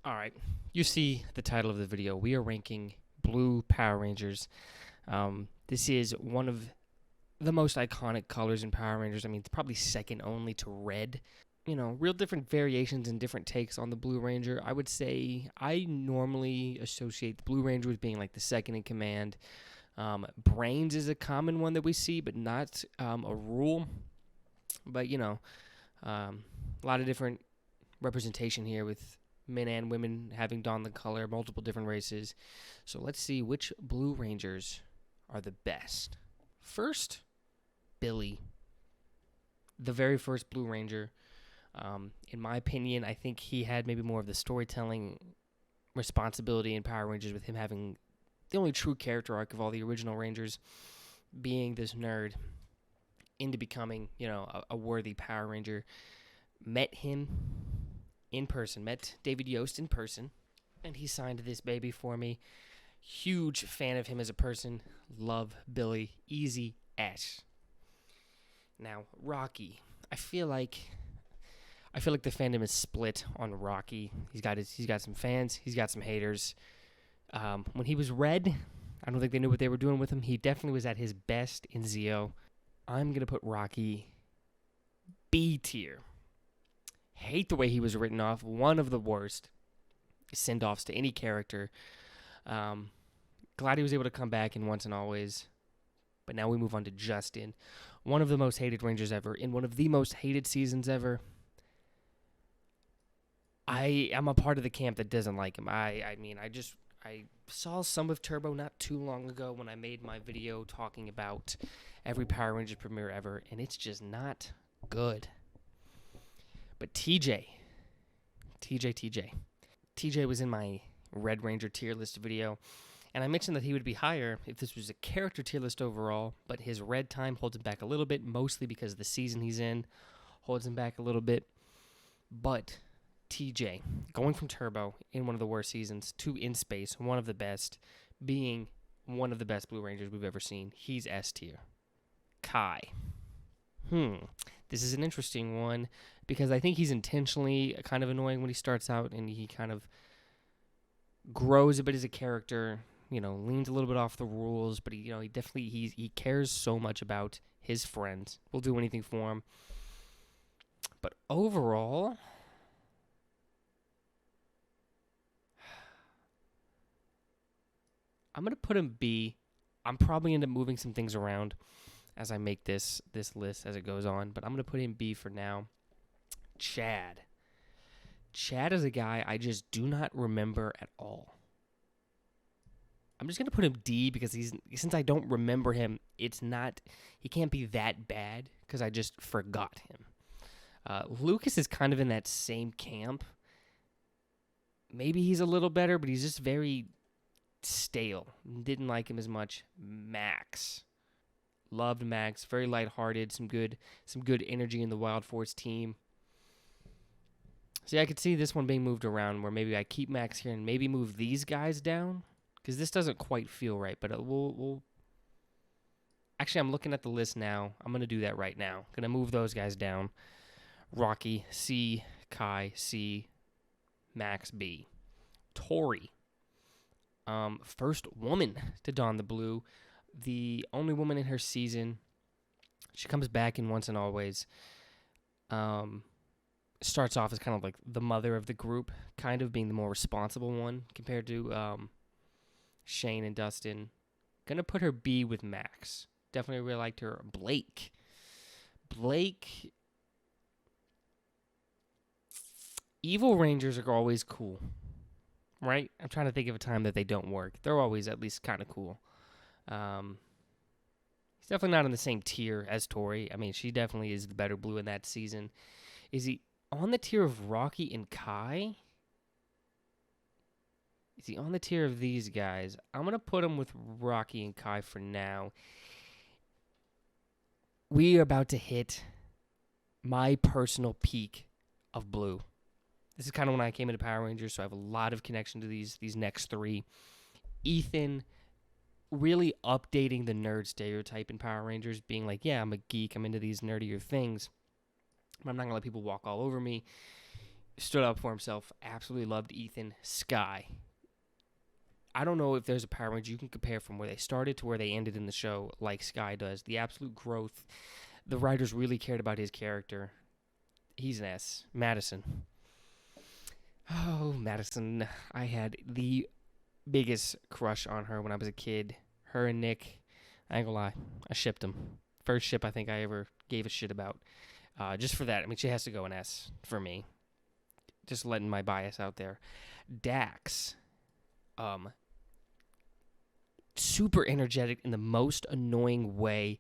All right, you see the title of the video. We are ranking blue Power Rangers. This is one of the most iconic colors in Power Rangers. I mean, it's probably second only to red. You know, real different variations and different takes on the Blue Ranger. I would say I normally associate the Blue Ranger with being like the second in command. Brains is a common one that we see, but not a rule. But, a lot of different representation here with men and women having donned the color, multiple different races. So let's see which Blue Rangers are the best. First, Billy, the very first Blue Ranger. In my opinion, I think he had maybe more of the storytelling responsibility in Power Rangers, with him having the only true character arc of all the original Rangers, being this nerd into becoming, a worthy Power Ranger. Met him in person, met David Yost in person, and he signed this baby for me. Huge fan of him as a person. Love Billy. Easy S. Now, Rocky. I feel like the fandom is split on Rocky. He's got some fans. He's got some haters. When he was red, I don't think they knew what they were doing with him. He definitely was at his best in Zeo. I'm going to put Rocky B tier. Hate the way he was written off. One of the worst send-offs to any character. Glad he was able to come back in Once and Always. But now we move on to Justin. One of the most hated Rangers ever, in one of the most hated seasons ever. I am a part of the camp that doesn't like him. I saw some of Turbo not too long ago when I made my video talking about every Power Rangers premiere ever, and it's just not good. But TJ was in my Red Ranger tier list video, and I mentioned that he would be higher if this was a character tier list overall, but his red time holds him back a little bit, mostly because of the season he's in holds him back a little bit. But TJ, going from Turbo in one of the worst seasons to In Space, one of the best, being one of the best Blue Rangers we've ever seen, he's S tier. Kai. This is an interesting one because I think he's intentionally kind of annoying when he starts out, and he kind of grows a bit as a character, leans a little bit off the rules, but he cares so much about his friends. Will do anything for him. But overall, I'm going to put him B. I'm probably end up moving some things around as I make this list as it goes on, but I'm going to put him B for now. Chad. Chad is a guy I just do not remember at all. I'm just going to put him D because since I don't remember him, he can't be that bad because I just forgot him. Lucas is kind of in that same camp. Maybe he's a little better, but he's just very stale. Didn't like him as much. Max. Loved Max. Very lighthearted. Some good energy in the Wild Force team. See, I could see this one being moved around where maybe I keep Max here and maybe move these guys down, because this doesn't quite feel right. But we'll. Actually, I'm looking at the list now. I'm going to do that right now. Going to move those guys down. Rocky, C. Kai, C. Max, B. Tori. First woman to don the blue. The only woman in her season. She comes back in Once and Always. Starts off as kind of like the mother of the group, kind of being the more responsible one compared to Shane and Dustin. Gonna put her B with Max. Definitely really liked her. Blake. Evil Rangers are always cool, right? I'm trying to think of a time that they don't work. They're always at least kind of cool. He's definitely not on the same tier as Tori. I mean, she definitely is the better blue in that season. Is he on the tier of Rocky and Kai? Is he on the tier of these guys? I'm going to put him with Rocky and Kai for now. We are about to hit my personal peak of blue. This is kind of when I came into Power Rangers, so I have a lot of connection to these next three. Ethan really updating the nerd stereotype in Power Rangers, being like, yeah, I'm a geek, I'm into these nerdier things, but I'm not going to let people walk all over me. stood up for himself. Absolutely loved Ethan. Sky. I don't know if there's a Power Ranger you can compare from where they started to where they ended in the show like Sky does. The absolute growth. The writers really cared about his character. He's an S. Madison. Oh, Madison. I had the biggest crush on her when I was a kid. Her and Nick. I ain't gonna lie. I shipped them. First ship I think I ever gave a shit about. Just for that. I mean, she has to go an S for me. Just letting my bias out there. Dax. Super energetic in the most annoying way.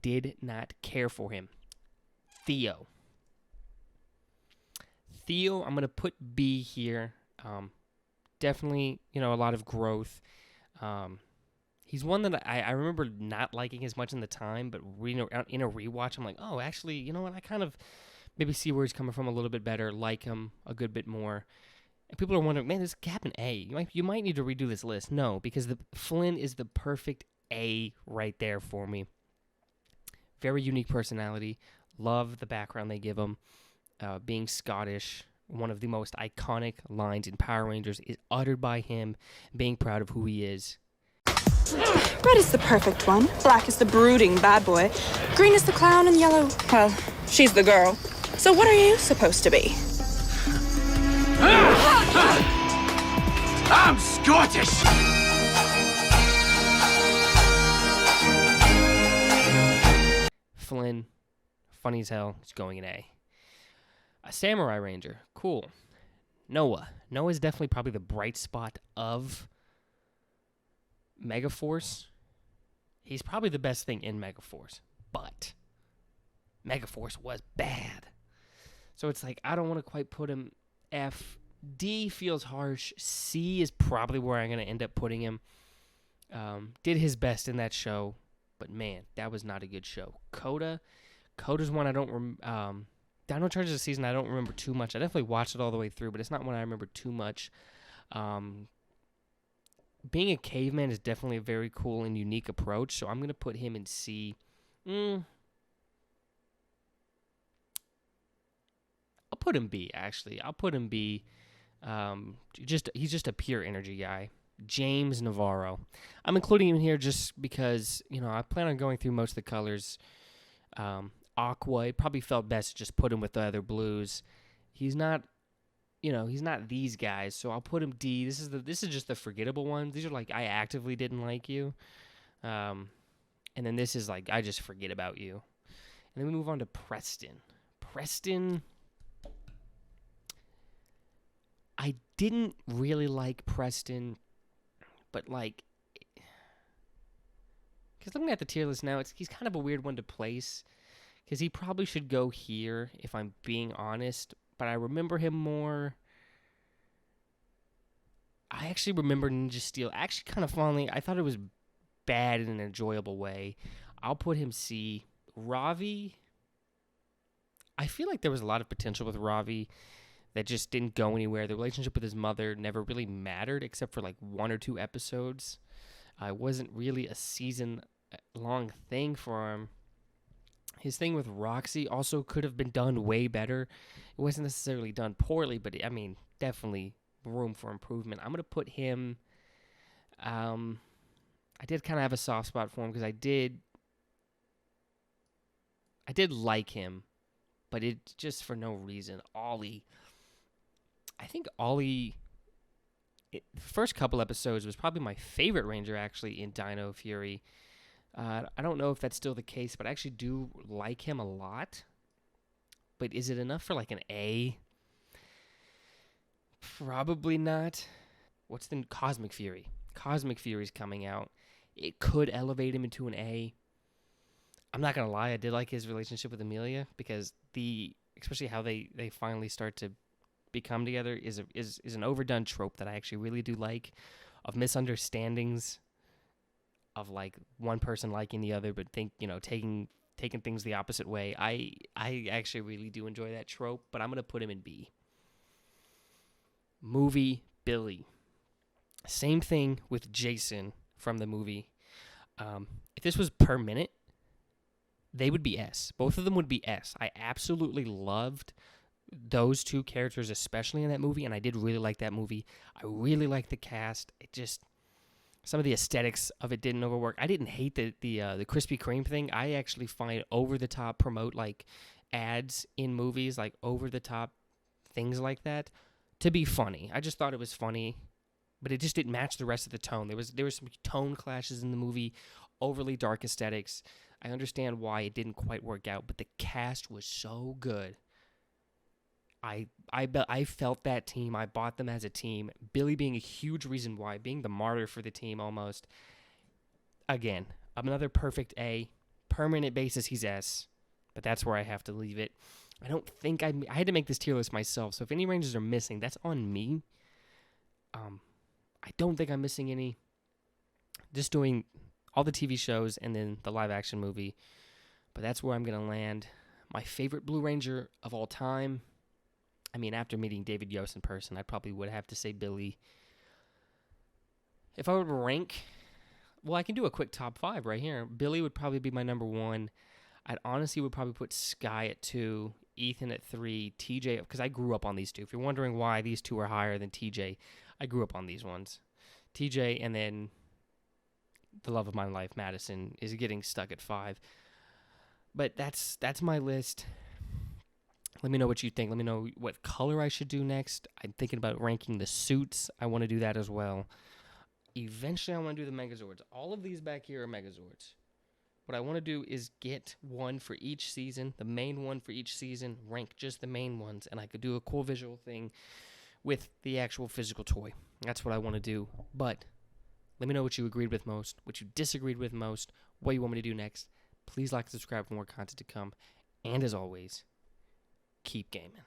Did not care for him. Theo, I'm going to put B here. Definitely, a lot of growth. He's one that I remember not liking as much in the time, but in a rewatch, I'm like, oh, actually, you know what? I kind of maybe see where he's coming from a little bit better, like him a good bit more. And people are wondering, man, this Captain A. You might need to redo this list. No, because Flynn is the perfect A right there for me. Very unique personality. Love the background they give him. Being Scottish. One of the most iconic lines in Power Rangers is uttered by him, being proud of who he is. Red is the perfect one. Black is the brooding bad boy. Green is the clown, and yellow, well, she's the girl. So what are you supposed to be? I'm Scottish! Flynn, funny as hell, he's going an A. A Samurai Ranger, cool. Noah's definitely probably the bright spot of Megaforce. He's probably the best thing in Megaforce, but Megaforce was bad. So it's like, I don't want to quite put him F. D feels harsh. C is probably where I'm going to end up putting him. Did his best in that show, but man, that was not a good show. Coda's one I don't Dino Charges of Season I don't remember too much. I definitely watched it all the way through, but it's not one I remember too much. Being a caveman is definitely a very cool and unique approach, so I'm going to put him in C. I'll put him B, actually. I'll put him B. He's just a pure energy guy. James Navarro. I'm including him here just because, I plan on going through most of the colors. Aqua, it probably felt best to just put him with the other blues. He's not, he's not these guys, so I'll put him D. This is just the forgettable ones. These are like, I actively didn't like you. And then this is like, I just forget about you. And then we move on to Preston. I didn't really like Preston, but because looking at the tier list now, he's kind of a weird one to place, because he probably should go here, if I'm being honest, but I remember him more. I actually remember Ninja Steel, actually kind of fondly. I thought it was bad in an enjoyable way. I'll put him C. Ravi, I feel like there was a lot of potential with Ravi that just didn't go anywhere. The relationship with his mother never really mattered except for like 1 or 2 episodes. It wasn't really a season-long thing for him. His thing with Roxy also could have been done way better. It wasn't necessarily done poorly, but definitely room for improvement. I'm going to put him... I did kind of have a soft spot for him because I did like him, but it just for no reason. Ollie... I think Ollie, the first couple episodes was probably my favorite Ranger, actually, in Dino Fury. I don't know if that's still the case, but I actually do like him a lot. But is it enough for like an A? Probably not. What's the Cosmic Fury? Cosmic Fury's coming out. It could elevate him into an A. I'm not going to lie, I did like his relationship with Amelia, because especially how they finally start to become together is an overdone trope that I actually really do like, of misunderstandings, of like one person liking the other but taking things the opposite way. I actually really do enjoy that trope, but I'm going to put him in B. Movie Billy. Same thing with Jason from the movie. If this was per minute, they would be S. Both of them would be S. I absolutely loved those two characters, especially in that movie, and I did really like that movie. I really like the cast. It just, some of the aesthetics of it didn't overwork. I didn't hate the Krispy Kreme thing. I actually find over the top promote like ads in movies, like over the top things like that, to be funny. I just thought it was funny, but it just didn't match the rest of the tone. There was some tone clashes in the movie, overly dark aesthetics. I understand why it didn't quite work out, but the cast was so good. I felt that team. I bought them as a team. Billy being a huge reason why, being the martyr for the team almost. Again, another perfect A. Permanent basis, he's S. But that's where I have to leave it. I don't think I had to make this tier list myself. So if any Rangers are missing, that's on me. I don't think I'm missing any. Just doing all the TV shows and then the live action movie. But that's where I'm going to land. My favorite Blue Ranger of all time. I mean, after meeting David Yost in person, I probably would have to say Billy. If I were to rank, well, I can do a quick top 5 right here. Billy would probably be my number 1. I'd honestly would probably put Sky at 2, Ethan at 3, TJ, because I grew up on these two. If you're wondering why these two are higher than TJ, I grew up on these ones. TJ, and then the love of my life, Madison, is getting stuck at 5. But that's my list. Let me know what you think. Let me know what color I should do next. I'm thinking about ranking the suits. I want to do that as well. Eventually, I want to do the Megazords. All of these back here are Megazords. What I want to do is get one for each season, the main one for each season, rank just the main ones, and I could do a cool visual thing with the actual physical toy. That's what I want to do. But let me know what you agreed with most, what you disagreed with most, what you want me to do next. Please like and subscribe for more content to come. And as always, keep gaming.